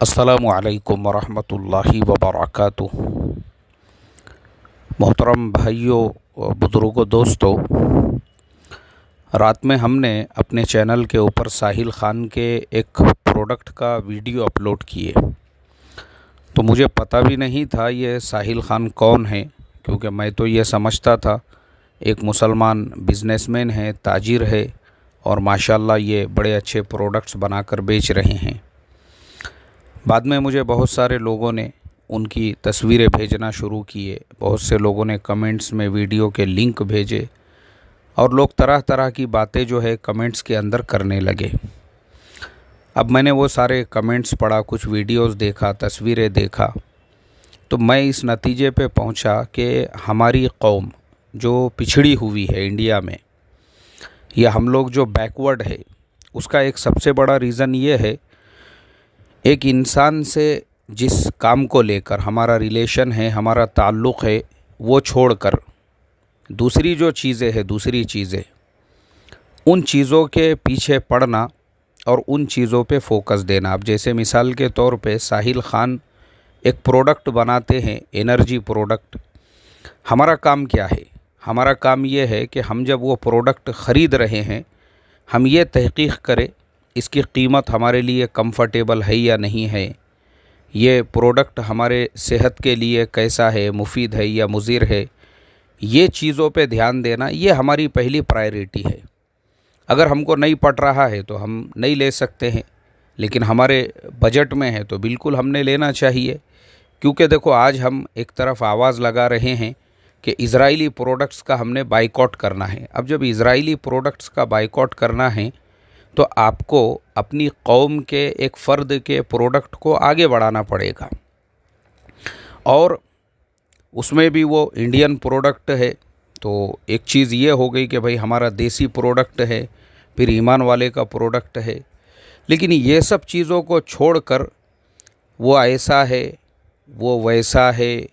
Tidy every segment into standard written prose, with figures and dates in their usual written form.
अस्सलामुअलैकुम वरहमतुल्लाहि वबरकातुहू। मोहतरम भाइयों, बुज़ुर्गों, दोस्तों, रात में हमने अपने चैनल के ऊपर साहिल ख़ान के एक प्रोडक्ट का वीडियो अपलोड किए। तो मुझे पता भी नहीं था ये साहिल ख़ान कौन है, क्योंकि मैं तो ये समझता था एक मुसलमान बिज़नेसमैन है, ताजिर है और माशाल्लाह ये बड़े अच्छे प्रोडक्ट्स बनाकर बेच रहे हैं। बाद में मुझे बहुत सारे लोगों ने उनकी तस्वीरें भेजना शुरू किए, बहुत से लोगों ने कमेंट्स में वीडियो के लिंक भेजे और लोग तरह तरह की बातें जो है कमेंट्स के अंदर करने लगे। अब मैंने वो सारे कमेंट्स पढ़ा, कुछ वीडियोस देखा, तस्वीरें देखा, तो मैं इस नतीजे पे पहुंचा कि हमारी कौम जो पिछड़ी हुई है इंडिया में, या हम लोग जो बैकवर्ड है, उसका एक सबसे बड़ा रीज़न ये है, एक इंसान से जिस काम को लेकर हमारा रिलेशन है, हमारा ताल्लुक़ है, वो छोड़कर दूसरी जो चीज़ें हैं, दूसरी चीज़ें, उन चीज़ों के पीछे पड़ना और उन चीज़ों पे फोकस देना। अब जैसे मिसाल के तौर पे साहिल ख़ान एक प्रोडक्ट बनाते हैं, एनर्जी प्रोडक्ट। हमारा काम क्या है? हमारा काम ये है कि हम जब वो प्रोडक्ट ख़रीद रहे हैं, हम ये तहक़ीक़ करें इसकी कीमत हमारे लिए कंफर्टेबल है या नहीं है, ये प्रोडक्ट हमारे सेहत के लिए कैसा है, मुफीद है या मुज़िर है। ये चीज़ों पे ध्यान देना, ये हमारी पहली प्रायोरिटी है। अगर हमको नहीं पड़ रहा है तो हम नहीं ले सकते हैं, लेकिन हमारे बजट में है तो बिल्कुल हमने लेना चाहिए। क्योंकि देखो, आज हम एक तरफ आवाज़ लगा रहे हैं कि इज़राइली प्रोडक्ट्स का हमने बाइकॉट करना है। अब जब इज़राइली प्रोडक्ट्स का बाइकॉट करना है तो आपको अपनी कौम के एक फ़र्द के प्रोडक्ट को आगे बढ़ाना पड़ेगा, और उसमें भी वो इंडियन प्रोडक्ट है। तो एक चीज़ ये हो गई कि भाई हमारा देसी प्रोडक्ट है, फिर ईमान वाले का प्रोडक्ट है। लेकिन ये सब चीज़ों को छोड़कर वो ऐसा है, वो वैसा है,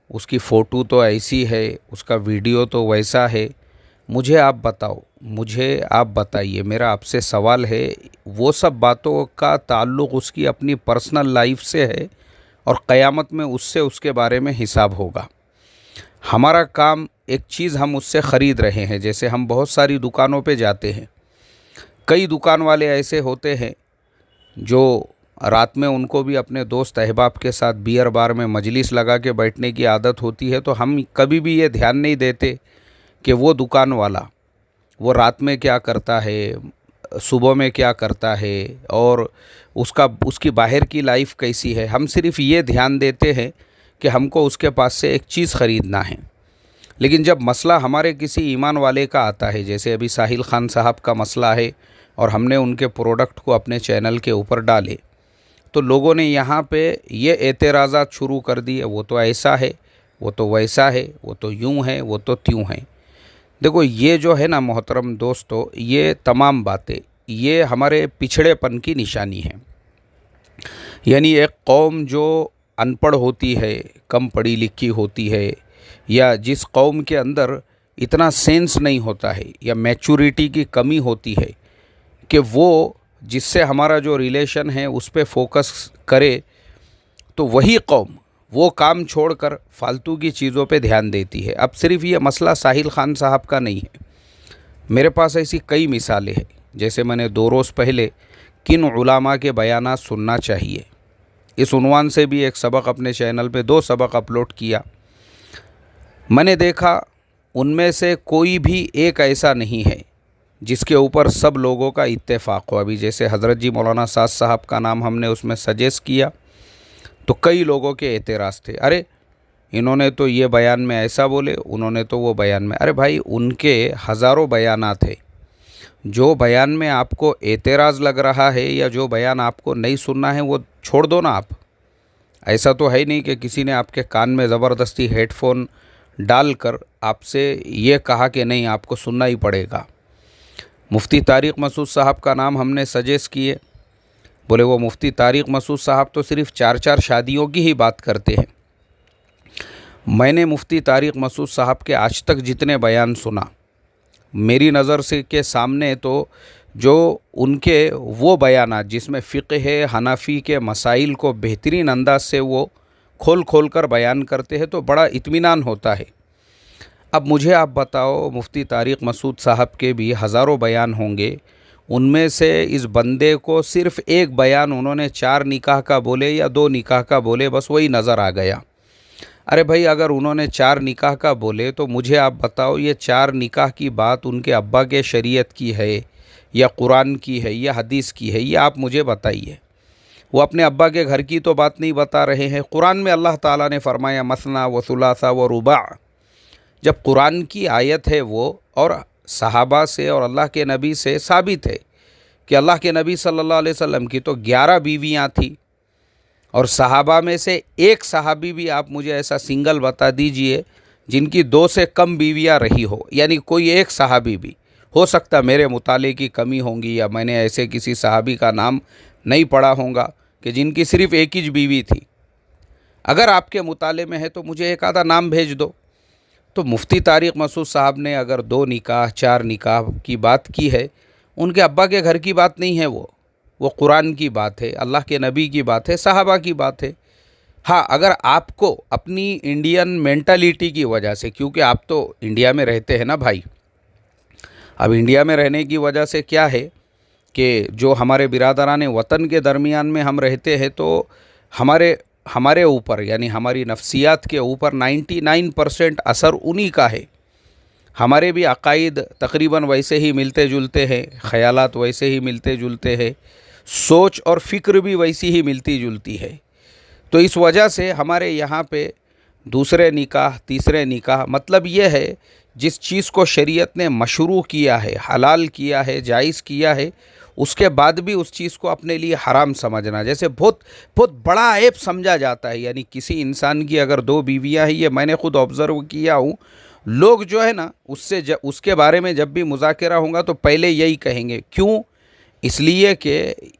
उसकी फ़ोटो तो ऐसी है, उसका वीडियो तो वैसा है, मुझे आप बताओ, मुझे आप बताइए, मेरा आपसे सवाल है, वो सब बातों का ताल्लुक़ उसकी अपनी पर्सनल लाइफ से है और क़यामत में उससे उसके बारे में हिसाब होगा। हमारा काम, एक चीज़ हम उससे ख़रीद रहे हैं, जैसे हम बहुत सारी दुकानों पे जाते हैं, कई दुकान वाले ऐसे होते हैं जो रात में उनको भी अपने दोस्त अहबाब के साथ बियर बार में मजलिस लगा के बैठने की आदत होती है। तो हम कभी भी ये ध्यान नहीं देते कि वो दुकान वाला वो रात में क्या करता है, सुबह में क्या करता है, और उसकी बाहर की लाइफ कैसी है। हम सिर्फ़ ये ध्यान देते हैं कि हमको उसके पास से एक चीज़ ख़रीदना है। लेकिन जब मसला हमारे किसी ईमान वाले का आता है, जैसे अभी साहिल ख़ान साहब का मसला है और हमने उनके प्रोडक्ट को अपने चैनल के ऊपर डाले, तो लोगों ने यहाँ पे ये एतराज़ात शुरू कर दिए, वो तो ऐसा है, वो तो वैसा है, वो तो यूँ है, वो तो त्यों है। देखो, ये जो है ना मोहतरम दोस्तों, ये तमाम बातें, ये हमारे पिछड़ेपन की निशानी है। यानी एक कौम जो अनपढ़ होती है, कम पढ़ी लिखी होती है, या जिस कौम के अंदर इतना सेंस नहीं होता है या मैच्योरिटी की कमी होती है कि वो जिससे हमारा जो रिलेशन है उस पर फोकस करे, तो वही कौम वो काम छोड़कर फालतू की चीज़ों पे ध्यान देती है। अब सिर्फ़ ये मसला साहिल ख़ान साहब का नहीं है, मेरे पास ऐसी कई मिसालें हैं। जैसे मैंने 2 रोज़ पहले किन उलामा के बयानात सुनना चाहिए, इस उन्वान से भी एक सबक अपने चैनल पे 2 सबक अपलोड किया। मैंने देखा उनमें से कोई भी एक ऐसा नहीं है जिसके ऊपर सब लोगों का इत्तेफाक हो। अभी जैसे हज़रत जी मौलाना साद साहब का नाम हमने उसमें सजेस्ट किया, तो कई लोगों के एतराज़ थे, अरे इन्होंने तो ये बयान में ऐसा बोले, उन्होंने तो वो बयान में। अरे भाई, उनके हज़ारों बयानात हैं। जो बयान में आपको एतराज़ लग रहा है या जो बयान आपको नहीं सुनना है, वो छोड़ दो ना आप। ऐसा तो है नहीं कि किसी ने आपके कान में ज़बरदस्ती हेडफोन डालकर आपसे ये कहा कि नहीं, आपको सुनना ही पड़ेगा। मुफ्ती तारिक मसूद साहब का नाम हमने सजेस्ट किए, बोले वो मुफ्ती तारिक मसूद साहब तो सिर्फ़ 4-4 शादियों की ही बात करते हैं। मैंने मुफ्ती तारिक मसूद साहब के आज तक जितने बयान सुना, मेरी नज़र से के सामने तो जो उनके वो बयानात जिसमें फ़िक़्ह हनफ़ी के मसाइल को बेहतरीन अंदाज से वो खोल खोल कर बयान करते हैं तो बड़ा इत्मीनान होता है। अब मुझे आप बताओ, मुफ्ती तारिक मसूद साहब के भी हज़ारों बयान होंगे, उनमें से इस बंदे को सिर्फ़ एक बयान उन्होंने 4 निकाह का बोले या 2 निकाह का बोले, बस वही नज़र आ गया। अरे भाई, अगर उन्होंने 4 निकाह का बोले तो मुझे आप बताओ, ये 4 निकाह की बात उनके अब्बा के शरीयत की है या कुरान की है या हदीस की है, ये आप मुझे बताइए। वो अपने अब्बा के घर की तो बात नहीं बता रहे हैं। कुरान में अल्लाह ताला ने फरमाया मसना व सुलासा व रुबा। जब कुरान की आयत है वो, और सहाबा से और अल्लाह के नबी से साबित है कि अल्लाह के नबी सल्लल्लाहु अलैहि वसल्लम की तो 11 बीवियाँ थी, और सहाबा में से एक सहाबी भी आप मुझे ऐसा सिंगल बता दीजिए जिनकी 2 से कम बीवियाँ रही हो। यानी कोई एक सहाबी भी, हो सकता मेरे मुताले की कमी होंगी या मैंने ऐसे किसी सहाबी का नाम नहीं पढ़ा होगा कि जिनकी सिर्फ़ एक ही बीवी थी। अगर आपके मुताले में है तो मुझे एक आधा नाम भेज दो। तो मुफ्ती तारिक मसूद साहब ने अगर 2 निकाह 4 निकाह की बात की है, उनके अब्बा के घर की बात नहीं है वो कुरान की बात है, अल्लाह के नबी की बात है, सहाबा की बात है। हाँ, अगर आपको अपनी इंडियन मेंटालिटी की वजह से, क्योंकि आप तो इंडिया में रहते हैं ना भाई, अब इंडिया में रहने की वजह से क्या है कि जो हमारे बिरादरान वतन के दरमियान में हम रहते हैं तो हमारे ऊपर, यानी हमारी नफ्सियात के ऊपर 99% असर उन्हीं का है। हमारे भी अकायद तकरीबन वैसे ही मिलते जुलते हैं, ख़यालात वैसे ही मिलते जुलते हैं, सोच और फ़िक्र भी वैसी ही मिलती जुलती है। तो इस वजह से हमारे यहाँ पे दूसरे निकाह तीसरे निकाह, मतलब ये है जिस चीज़ को शरीयत ने मशरू किया है, हलाल किया है, जायज़ किया है, उसके बाद भी उस चीज़ को अपने लिए हराम समझना जैसे बहुत बहुत बड़ा ऐब समझा जाता है। यानी किसी इंसान की अगर 2 बीवियाँ हैं, ये मैंने खुद ऑब्ज़र्व किया हूँ, लोग जो है ना उसके बारे में जब भी मुज़ाकरा होगा तो पहले यही कहेंगे। क्यों? इसलिए कि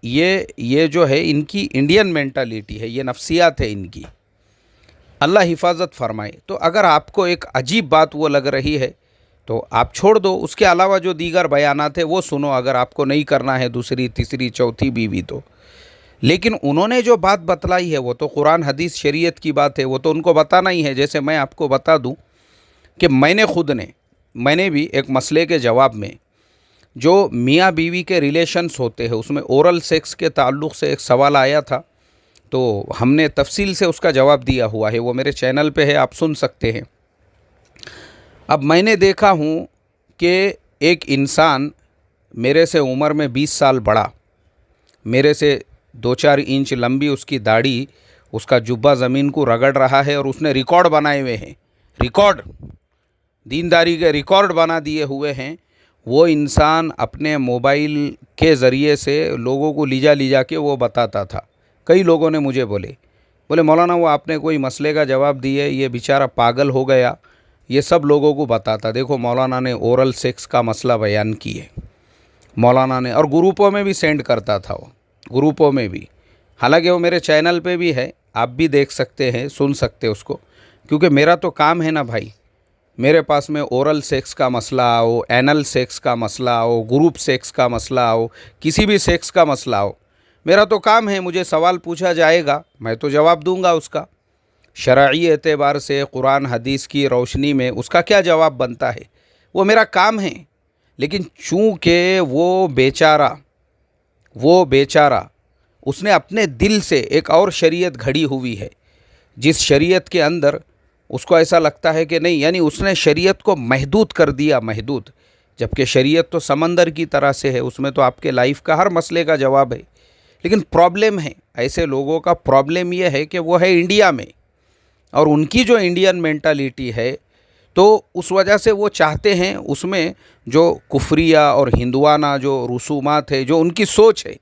ये जो है इनकी इंडियन मेंटालिटी है, ये नफ्सियात है इनकी। अल्लाह हिफाजत फरमाए। तो अगर आपको एक अजीब बात वो लग रही है तो आप छोड़ दो, उसके अलावा जो दीगर बयानात है वो सुनो, अगर आपको नहीं करना है दूसरी तीसरी चौथी बीवी तो। लेकिन उन्होंने जो बात बतलाई है वो तो कुरान हदीस शरीयत की बात है, वो तो उनको बताना ही है। जैसे मैं आपको बता दूं कि मैंने भी एक मसले के जवाब में, जो मियाँ बीवी के रिलेशंस होते हैं उसमें ओरल सेक्स के ताल्लुक़ से एक सवाल आया था, तो हमने तफसील से उसका जवाब दिया हुआ है, वो मेरे चैनल पे है, आप सुन सकते हैं। अब मैंने देखा हूँ कि एक इंसान मेरे से उम्र में 20 साल बड़ा, मेरे से 2-4 इंच लंबी उसकी दाढ़ी, उसका जुब्बा ज़मीन को रगड़ रहा है, और उसने रिकॉर्ड बनाए हुए हैं, रिकॉर्ड, दीनदारी के रिकॉर्ड बना दिए हुए हैं। वो इंसान अपने मोबाइल के ज़रिए से लोगों को लीजा के वो बताता था। कई लोगों ने मुझे बोले मौलाना वो आपने कोई मसले का जवाब दिए, ये बेचारा पागल हो गया, ये सब लोगों को बताता। देखो मौलाना ने ओरल सेक्स का मसला बयान किए, मौलाना ने, और ग्रुपों में भी सेंड करता था वो, ग्रुपों में भी। हालांकि वो मेरे चैनल पे भी है, आप भी देख सकते हैं, सुन सकते उसको, क्योंकि मेरा तो काम है ना भाई। मेरे पास में ओरल सेक्स का मसला आओ, एनल सेक्स का मसला आओ, ग्रुप सेक्स का मसला आओ, किसी भी सेक्स का मसला आओ, मेरा तो काम है। मुझे सवाल पूछा जाएगा, मैं तो जवाब दूंगा उसका। शरई एतबार से कुरान हदीस की रोशनी में उसका क्या जवाब बनता है, वो मेरा काम है। लेकिन चूँकि वो बेचारा उसने अपने दिल से एक और शरीयत घड़ी हुई है, जिस शरीयत के अंदर उसको ऐसा लगता है कि नहीं, यानी उसने शरीयत को महदूद कर दिया, महदूद। जबकि शरीयत तो समंदर की तरह से है, उसमें तो आपके लाइफ का हर मसले का जवाब है। लेकिन प्रॉब्लम है, ऐसे लोगों का प्रॉब्लम यह है कि वो है इंडिया में, और उनकी जो इंडियन मेंटालिटी है, तो उस वजह से वो चाहते हैं उसमें जो कुफरिया और हिंदुआना जो रसूमात है, जो उनकी सोच है,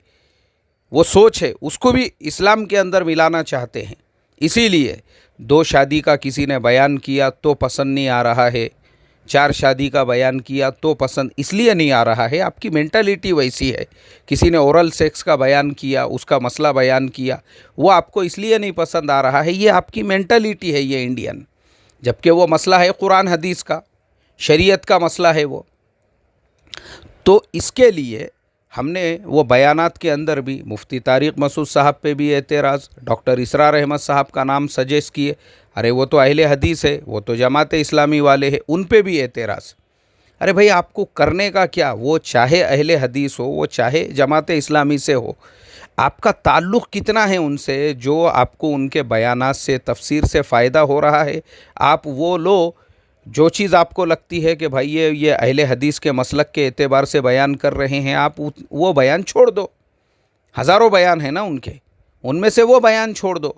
वो सोच है उसको भी इस्लाम के अंदर मिलाना चाहते हैं। इसीलिए 2 शादी का किसी ने बयान किया तो पसंद नहीं आ रहा है, 4 शादी का बयान किया तो पसंद इसलिए नहीं आ रहा है, आपकी मेंटालिटी वैसी है। किसी ने ओरल सेक्स का बयान किया, उसका मसला बयान किया, वो आपको इसलिए नहीं पसंद आ रहा है, ये आपकी मेंटालिटी है, ये इंडियन। जबकि वो मसला है कुरान हदीस का, शरीयत का मसला है वो। तो इसके लिए हमने वो बयानात के अंदर भी मुफ्ती तारिक मसूद साहब पे भी एतराज़, डॉक्टर इसरार अहमद साहब का नाम सजेस्ट किए, अरे वो तो अहले हदीस है, वो तो जमात इस्लामी वाले हैं, उन पे भी एतराज़। अरे भाई आपको करने का क्या, वो चाहे अहले हदीस हो, वो चाहे जमात इस्लामी से हो, आपका ताल्लुक़ कितना है उनसे, जो आपको उनके बयानात से तफसीर से फ़ायदा हो रहा है आप वो लो। जो चीज़ आपको लगती है कि भाई ये अहले हदीस के मसलक के एतबार से बयान कर रहे हैं, आप वो बयान छोड़ दो। हज़ारों बयान है ना उनके, उनमें से वो बयान छोड़ दो।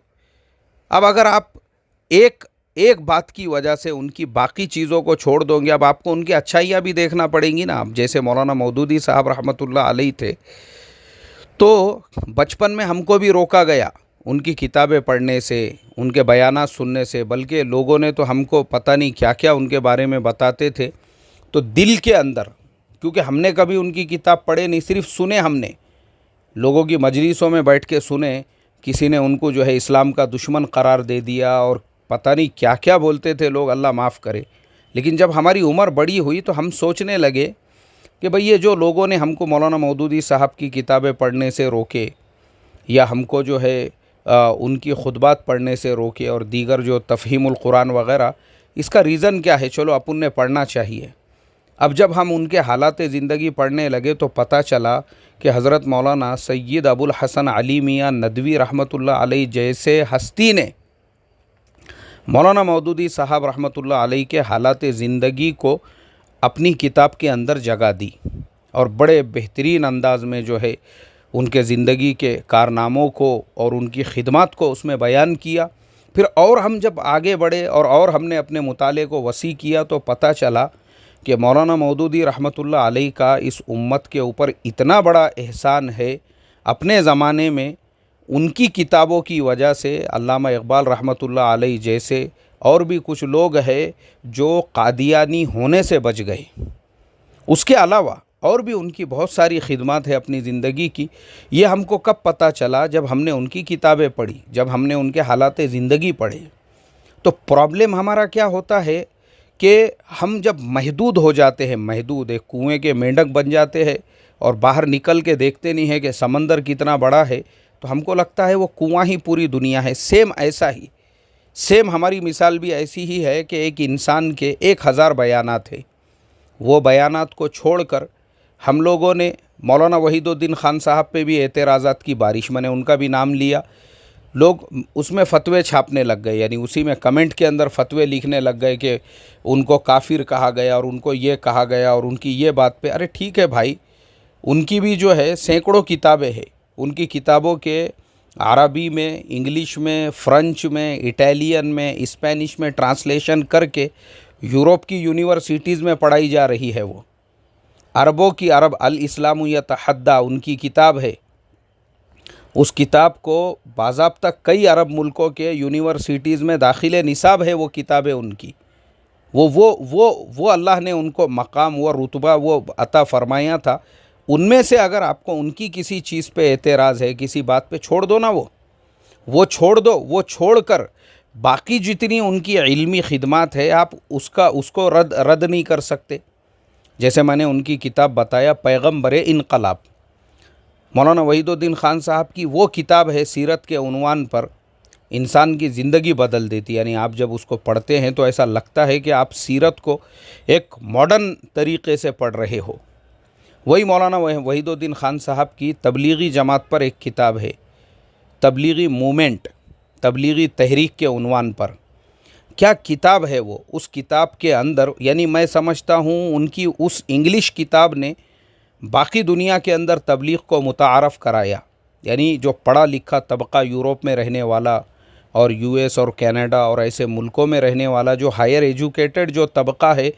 अब अगर आप एक एक बात की वजह से उनकी बाकी चीज़ों को छोड़ दोगे, अब आपको उनकी अच्छाइयाँ भी देखना पड़ेंगी ना। अब जैसे मौलाना मौदूदी साहब रहमतुल्लाह अलैह थे, तो बचपन में हमको भी रोका गया उनकी किताबें पढ़ने से, उनके बयानात सुनने से, बल्कि लोगों ने तो हमको पता नहीं क्या क्या उनके बारे में बताते थे। तो दिल के अंदर, क्योंकि हमने कभी उनकी किताब पढ़े नहीं, सिर्फ सुने, हमने लोगों की मजलिसों में बैठ के सुने, किसी ने उनको जो है इस्लाम का दुश्मन करार दे दिया और पता नहीं क्या क्या बोलते थे लोग, अल्लाह माफ़ करे। लेकिन जब हमारी उम्र बड़ी हुई तो हम सोचने लगे कि भाई ये जो लोगों ने हमको मौलाना मौदूदी साहब की किताबें पढ़ने से रोके, या हमको जो है उनकी खुतबात पढ़ने से रोके, और दीगर जो तफ़हीमुल कुरान वग़ैरह, इसका रीज़न क्या है, चलो अपन ने पढ़ना चाहिए। अब जब हम उनके हालात ज़िंदगी पढ़ने लगे तो पता चला कि हज़रत मौलाना सैयद अबुल हसन अली मियाँ नदवी रहमतुल्लाह अलैह जैसे हस्ती ने मौलाना मौदूदी साहब रहमतुल्लाह अलैह के हालात ज़िंदगी को अपनी किताब के अंदर जगह दी, और बड़े बेहतरीन अंदाज में जो है उनके ज़िंदगी के कारनामों को और उनकी खिदमत को उसमें बयान किया। फिर और हम जब आगे बढ़े और हमने अपने मुताले को वसी किया तो पता चला कि मौलाना मौदूदी रहमतुल्लाह अलैह का इस उम्मत के ऊपर इतना बड़ा एहसान है। अपने ज़माने में उनकी किताबों की वजह से अल्लामा इक़बाल रहमतुल्लाह अलैह जैसे और भी कुछ लोग हैं जो कादियानी होने से बच गए। उसके अलावा और भी उनकी बहुत सारी खिदमत है अपनी ज़िंदगी की। ये हमको कब पता चला, जब हमने उनकी किताबें पढ़ी, जब हमने उनके हालात ज़िंदगी पढ़े। तो प्रॉब्लम हमारा क्या होता है कि हम जब महदूद हो जाते हैं, महदूद एक कुएं के मेंढक बन जाते हैं और बाहर निकल के देखते नहीं है कि समंदर कितना बड़ा है, तो हमको लगता है वो कुआं ही पूरी दुनिया है। सेम ऐसा ही, सेम हमारी मिसाल भी ऐसी ही है कि एक इंसान के 1000 बयानात है। वो बयानात को छोड़कर हम लोगों ने मौलाना वहीदुद्दीन खान साहब पे भी एतराज़ात की बारिश, मैंने उनका भी नाम लिया, लोग उसमें फ़तवे छापने लग गए, यानी उसी में कमेंट के अंदर फ़तवे लिखने लग गए कि उनको काफिर कहा गया और उनको ये कहा गया और उनकी ये बात पे। अरे ठीक है भाई, उनकी भी जो है सैकड़ों किताबें हैं। उनकी किताबों के अरबी में, इंग्लिश में, फ़्रेंच में, इटालियन में, स्पेनिश में ट्रांसलेशन करके यूरोप की यूनिवर्सिटीज़ में पढ़ाई जा रही है। वो अरबों की अरब, अल इस्लाम यतहद्दा उनकी किताब है। उस किताब को बाज़ाब्ता कई अरब मुल्कों के यूनिवर्सिटीज़ में दाखिले निसाब है। वो किताबें उनकी, वो अल्लाह ने उनको मकाम व रुतबा वो अता फ़रमाया था। उनमें से अगर आपको उनकी किसी चीज़ पे एतराज़ है, किसी बात पे, छोड़ दो ना, वो छोड़ दो। वो छोड़कर बाकी जितनी उनकी इल्मी खिदमत है आप उसको रद्द नहीं कर सकते। जैसे मैंने उनकी किताब बताया पैगम्बर इनकलाब, मौलाना वहीदुद्दीन खान साहब की वो किताब है, सीरत के उन्वान पर इंसान की ज़िंदगी बदल देती। यानी आप जब उसको पढ़ते हैं तो ऐसा लगता है कि आप सीरत को एक मॉडर्न तरीक़े से पढ़ रहे हो। वही मौलाना वहीदुद्दीन खान साहब की तबलीगी जमात पर एक किताब है, तबलीगी मूवमेंट, तबलीगी तहरीक के उन्वान पर। क्या किताब है वो। उस किताब के अंदर, यानी मैं समझता हूँ उनकी उस इंग्लिश किताब ने बाकी दुनिया के अंदर तबलीग को मुतारफ़ कराया। यानी जो पढ़ा लिखा तबका यूरोप में रहने वाला और यूएस और कनाडा और ऐसे मुल्कों में रहने वाला जो हायर एजुकेटेड जो तबका है,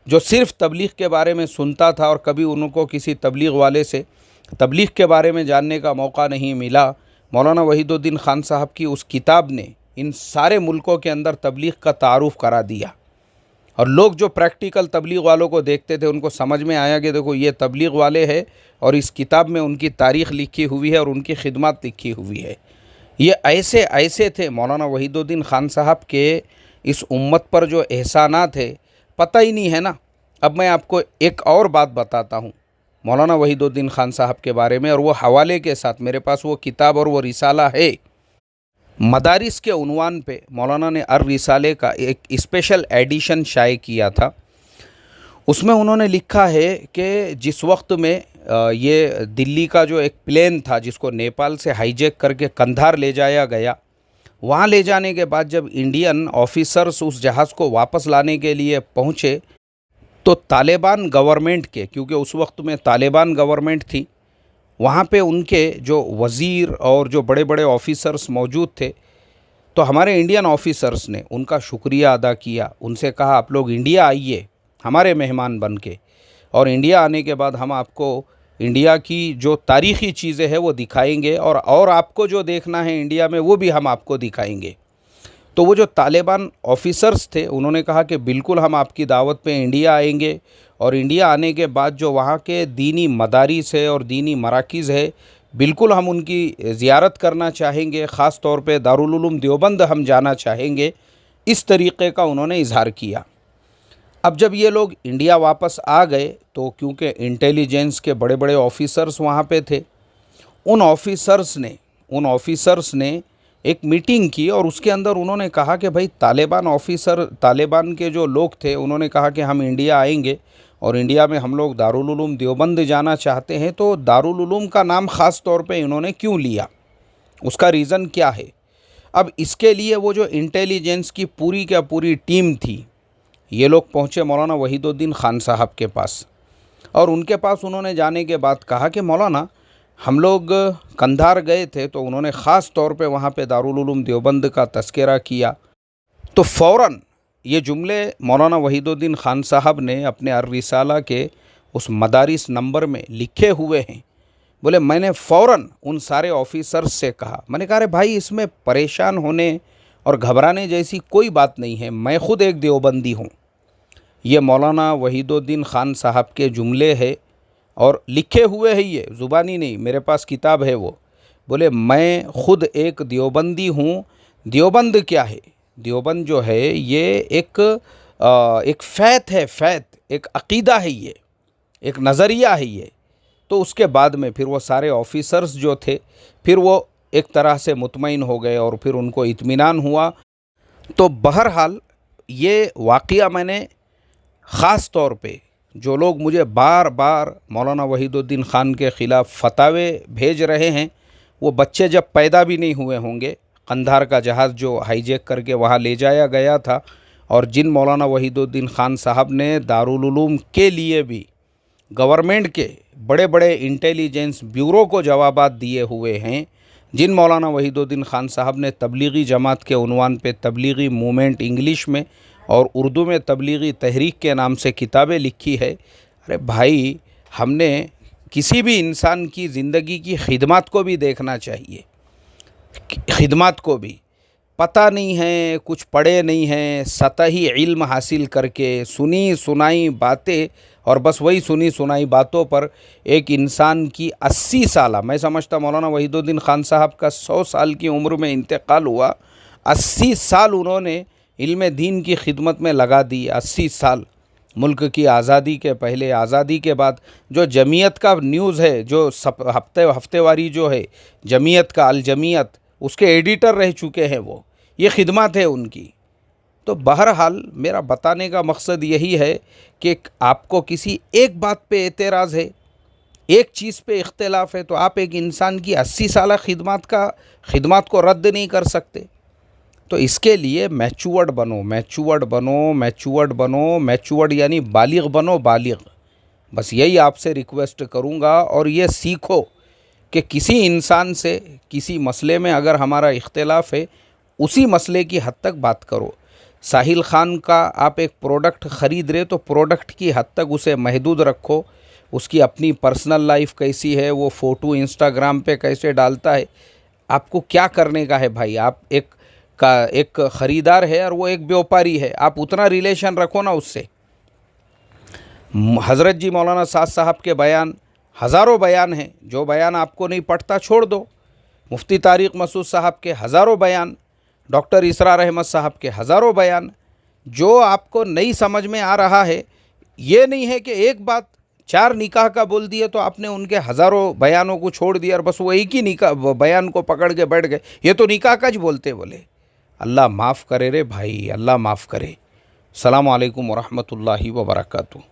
जो सिर्फ़ तबलीग के बारे में सुनता था और कभी उनको किसी तबलीग वाले से तबलीग के बारे में जानने का मौका नहीं मिला, मौलाना वहीदुद्दीन खान साहब की उस किताब ने इन सारे मुल्कों के अंदर तबलीग का तारुफ़ करा दिया। और लोग जो प्रैक्टिकल तबलीग वालों को देखते थे उनको समझ में आया कि देखो ये तबलीग वाले हैं और इस किताब में उनकी तारीख़ लिखी हुई है और उनकी खिदमत लिखी हुई है। ये ऐसे ऐसे थे मौलाना वहीदुद्दीन खान साहब के इस उम्मत पर जो एहसानात है, पता ही नहीं है ना। अब मैं आपको एक और बात बताता हूँ। मौलाना वहीदुद्दीन खान साहब के बारे में, और वो हवाले के साथ मेरे पास वो किताब और वो रिसाला है। मदारिस के उन्वान पे मौलाना ने अर रिसाले का एक स्पेशल एडिशन शाये किया था। उसमें उन्होंने लिखा है कि जिस वक्त में ये दिल्ली का जो एक प्लेन था जिसको नेपाल से हाईजैक करके कंधार ले जाया गया, वहाँ ले जाने के बाद जब इंडियन ऑफिसर्स उस जहाज़ को वापस लाने के लिए पहुँचे तो तालिबान गवर्नमेंट के, क्योंकि उस वक्त में तालिबान गवर्नमेंट थी, वहाँ पे उनके जो वज़ीर और जो बड़े बड़े ऑफिसर्स मौजूद थे, तो हमारे इंडियन ऑफिसर्स ने उनका शुक्रिया अदा किया। उनसे कहा आप लोग इंडिया आइए हमारे मेहमान बन के, और इंडिया आने के बाद हम आपको इंडिया की जो तारीख़ी चीज़ें हैं वो दिखाएंगे, और आपको जो देखना है इंडिया में वो भी हम आपको दिखाएंगे। तो वो जो तालिबान ऑफिसर्स थे उन्होंने कहा कि बिल्कुल हम आपकी दावत पे इंडिया आएंगे, और इंडिया आने के बाद जो वहाँ के दीनी मदारिस है और दीनी मराकिज़ है बिल्कुल हम उनकी ज़ियारत करना चाहेंगे, ख़ास तौर पे दारुल उलूम देवबंद हम जाना चाहेंगे। इस तरीक़े का उन्होंने इजहार किया। अब जब ये लोग इंडिया वापस आ गए तो क्योंकि इंटेलिजेंस के बड़े बड़े ऑफिसर्स वहाँ पे थे, उन ऑफिसर्स ने एक मीटिंग की और उसके अंदर उन्होंने कहा कि भाई तालिबान के जो लोग थे उन्होंने कहा कि हम इंडिया आएंगे और इंडिया में हम लोग दारुल उलूम देवबंद जाना चाहते हैं। तो दारुल उलूम का नाम ख़ास तौर पे इन्होंने क्यों लिया, उसका रीज़न क्या है? अब इसके लिए वो जो इंटेलिजेंस की पूरी क्या पूरी टीम थी, ये लोग पहुँचे मौलाना वहीदुद्दीन खान साहब के पास, और उनके पास उन्होंने जाने के बाद कहा कि मौलाना हम लोग कंधार गए थे तो उन्होंने ख़ास तौर पे वहाँ पे दारुल उलूम देवबंद का तज़किरा किया। तो फ़ौरन ये जुमले मौलाना वहीदुद्दीन खान साहब ने अपने अर रिसाला के उस मदारिस नंबर में लिखे हुए हैं। बोले मैंने फ़ौरन उन सारे ऑफिसर्स से कहा, मैंने कहा अरे भाई इसमें परेशान होने और घबराने जैसी कोई बात नहीं है, मैं ख़ुद एक देवबंदी हूँ। ये मौलाना वहीदुद्दीन खान साहब के जुमले है और लिखे हुए है, ये ज़ुबानी नहीं, मेरे पास किताब है वो। बोले मैं ख़ुद एक देवबंदी हूँ। देवबंद क्या है? देवबंद जो है ये एक फ़ैत है, फ़ैत एक अक़ीदा है, ये एक नज़रिया है ये। तो उसके बाद में फिर वो सारे ऑफिसर्स जो थे फिर वो एक तरह से मुतमईन हो गए और फिर उनको इत्मीनान हुआ। तो बहरहाल ये वाक़या मैंने ख़ास तौर पे जो लोग मुझे बार बार मौलाना वहीदुद्दीन खान के ख़िलाफ़ फतावे भेज रहे हैं, वो बच्चे जब पैदा भी नहीं हुए होंगे। कंधार का जहाज़ जो हाईजैक करके वहाँ ले जाया गया था, और जिन मौलाना वहीदुद्दीन खान साहब ने दारुल उलूम के लिए भी गवर्नमेंट के बड़े बड़े इंटेलिजेंस ब्यूरो को जवाबात दिए हुए हैं, जिन मौलाना वहीदुद्दीन खान साहब ने तबलीगी जमात के उन्वान पे तबलीगी मूवमेंट इंग्लिश में और उर्दू में तबलीगी तहरीक के नाम से किताबें लिखी है। अरे भाई हमने किसी भी इंसान की ज़िंदगी की खिदमत को भी देखना चाहिए। खिदमत को भी पता नहीं है, कुछ पढ़े नहीं हैं, सतही इल्म हासिल करके सुनी सुनाई बातें, और बस वही सुनी सुनाई बातों पर एक इंसान की 80 साल, मैं समझता मौलाना वहीदुद्दीन खान साहब का 100 साल की उम्र में इंतकाल हुआ, 80 साल उन्होंने इल्म दीन की खिदमत में लगा दी। 80 साल मुल्क की आज़ादी के पहले, आज़ादी के बाद जो जमीयत का न्यूज़ है, जो हफ्तेवारी जो है जमीयत का अल जमीयत, उसके एडिटर रह चुके हैं वो, ये खिदमत है उनकी। तो बहरहाल मेरा बताने का मकसद यही है कि आपको किसी एक बात पे एतराज़ है, एक चीज़ पे इख्तिलाफ़ है, तो आप एक इंसान की 80 साल खिदमत को रद्द नहीं कर सकते। तो इसके लिए मैच्योर्ड बनो, यानी बालिग बनो, बालिग। बस यही आपसे रिक्वेस्ट करूँगा, और ये सीखो कि किसी इंसान से किसी मसले में अगर हमारा इख्तिलाफ़ है, उसी मसले की हद तक बात करो। साहिल ख़ान का आप एक प्रोडक्ट ख़रीद रहे तो प्रोडक्ट की हद तक उसे महदूद रखो। उसकी अपनी पर्सनल लाइफ कैसी है, वो फ़ोटो इंस्टाग्राम पे कैसे डालता है, आपको क्या करने का है भाई? आप एक ख़रीदार है और वो एक व्यापारी है, आप उतना रिलेशन रखो ना उससे। हज़रत जी मौलाना साद साहब के बयान, हज़ारों बयान हैं, जो बयान आपको नहीं पढ़ता छोड़ दो। मुफ्ती तारिक मसूद साहब के हज़ारों बयान, डॉक्टर इसरार अहमद साहब के हज़ारों बयान। जो आपको नहीं समझ में आ रहा है, ये नहीं है कि एक बात 4 निकाह का बोल दिया तो आपने उनके हज़ारों बयानों को छोड़ दिया और बस वो एक ही निकाह बयान को पकड़ के बैठ गए, ये तो निकाह का ज बोलते बोले। अल्लाह माफ़ करे रे भाई, अल्लाह माफ़ करे। अस्सलामु अलैकुम व रहमतुल्लाहि व बरकातुहू।